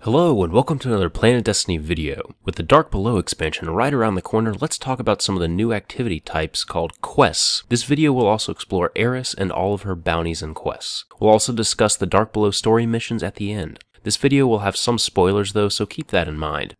Hello and welcome to another PlanetDestiny video. With the Dark Below expansion right around the corner, let's talk about some of the new activity types called quests. This video will also explore Eris and all of her bounties and quests. We'll also discuss the Dark Below story missions at the end. This video will have some spoilers though, so keep that in mind.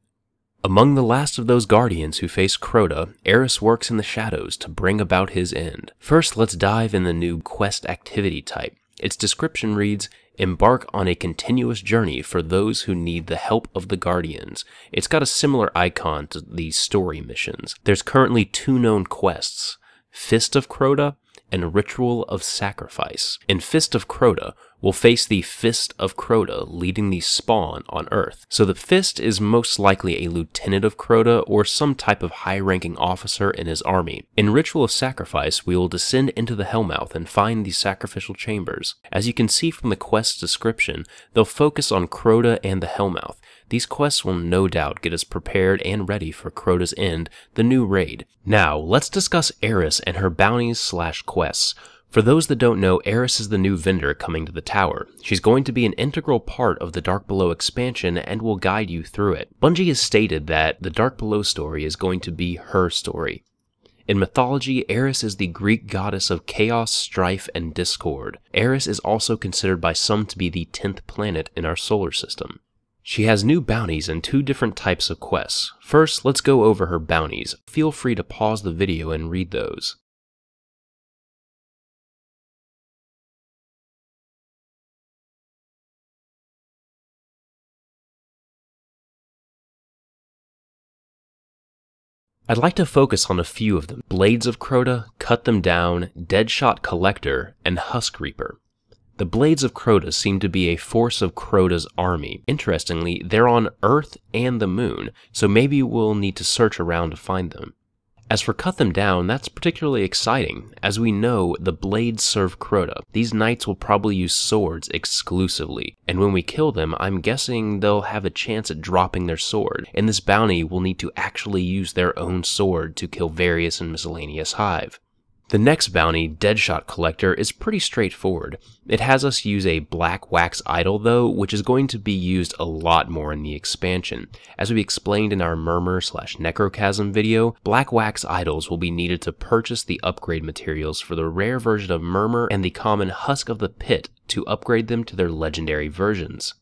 Among the last of those Guardians who face CROTA, Eris works in the shadows to bring about his end. First, let's dive in the new quest activity type. Its description reads, "Embark on a continuous journey for those who need the help of the Guardians." It's got a similar icon to these story missions. There's currently two known quests, Fist of CROTA and Ritual of Sacrifice. In Fist of CROTA, we'll face the Fist of CROTA leading the spawn on Earth. So the Fist is most likely a lieutenant of CROTA or some type of high-ranking officer in his army. In Ritual of Sacrifice, we will descend into the Hellmouth and find the sacrificial chambers. As you can see from the quest description, they'll focus on CROTA and the Hellmouth. These quests will no doubt get us prepared and ready for CROTA's end, the new raid. Now, let's discuss Eris and her bounties/quests. For those that don't know, Eris is the new vendor coming to the tower. She's going to be an integral part of the Dark Below expansion and will guide you through it. Bungie has stated that the Dark Below story is going to be her story. In mythology, Eris is the Greek goddess of chaos, strife, and discord. Eris is also considered by some to be the 10th planet in our solar system. She has new bounties and two different types of quests. First, let's go over her bounties. Feel free to pause the video and read those. I'd like to focus on a few of them. Blades of CROTA, Cut Them Down, Deadshot Collector, and Husk Reaper. The Blades of CROTA seem to be a force of CROTA's army. Interestingly, they're on Earth and the Moon, so maybe we'll need to search around to find them. As for Cut Them Down, that's particularly exciting. As we know, the Blades serve CROTA. These knights will probably use swords exclusively, and when we kill them, I'm guessing they'll have a chance at dropping their sword. In this bounty, we'll need to actually use their own sword to kill various and miscellaneous Hive. The next bounty, Deadshot Collector, is pretty straightforward. It has us use a black wax idol though, which is going to be used a lot more in the expansion. As we explained in our Murmur/Necrochasm video, black wax idols will be needed to purchase the upgrade materials for the rare version of Murmur and the common Husk of the Pit to upgrade them to their legendary versions.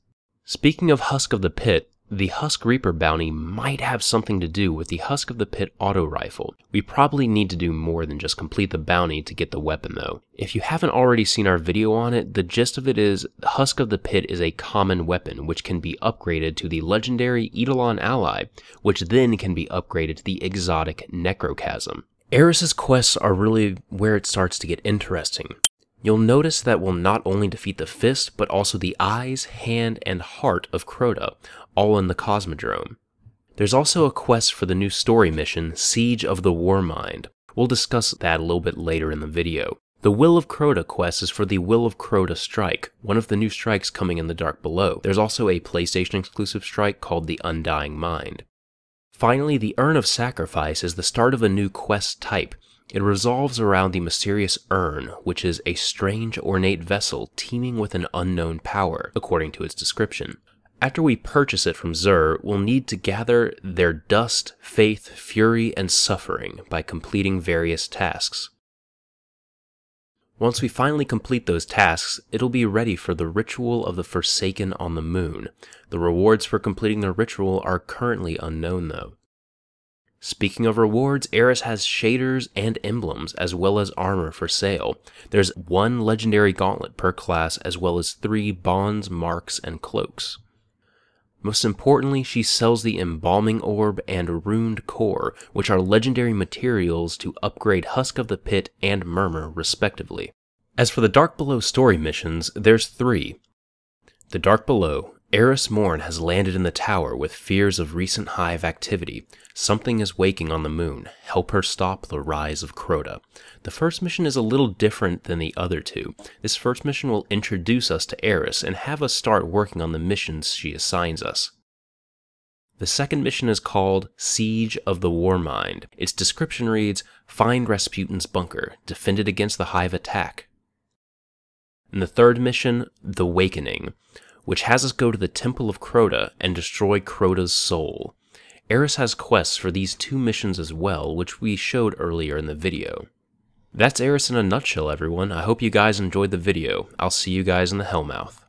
Speaking of Husk of the Pit, the Husk Reaper bounty might have something to do with the Husk of the Pit auto rifle. We probably need to do more than just complete the bounty to get the weapon though. If you haven't already seen our video on it, the gist of it is the Husk of the Pit is a common weapon which can be upgraded to the legendary Eidolon ally, which then can be upgraded to the exotic Necrochasm. Eris's quests are really where it starts to get interesting. You'll notice that we'll not only defeat the Fist, but also the eyes, hand, and heart of CROTA, all in the COSMODROME. There's also a quest for the new story mission, Siege of the Warmind. We'll discuss that a little bit later in the video. The Will of CROTA quest is for the Will of CROTA strike, one of the new strikes coming in the Dark Below. There's also a PlayStation exclusive strike called the Undying Mind. Finally, the Urn of Sacrifice is the start of a new quest type. It revolves around the mysterious urn, which is a strange ornate vessel teeming with an unknown power, according to its description. After we purchase it from Xur, we'll need to gather their dust, faith, fury, and suffering by completing various tasks. Once we finally complete those tasks, it'll be ready for the Ritual of the Forsaken on the Moon. The rewards for completing the ritual are currently unknown though. Speaking of rewards, Eris has shaders and emblems, as well as armor for sale. There's one legendary gauntlet per class, as well as 3 bonds, marks, and cloaks. Most importantly, she sells the Embalming Orb and Runed Core, which are legendary materials to upgrade Husk of the Pit and Murmur, respectively. As for the Dark Below story missions, there's 3. The Dark Below. Eris Morn has landed in the tower with fears of recent Hive activity. Something is waking on the moon. Help her stop the rise of CROTA. The first mission is a little different than the other two. This first mission will introduce us to Eris and have us start working on the missions she assigns us. The second mission is called Siege of the Warmind. Its description reads, "Find Rasputin's bunker. Defend it against the Hive attack." And the third mission, the Wakening. which has us go to the Temple of CROTA and destroy CROTA's soul. Eris has quests for these 2 missions as well, which we showed earlier in the video. That's Eris in a nutshell, everyone. I hope you guys enjoyed the video. I'll see you guys in the Hellmouth.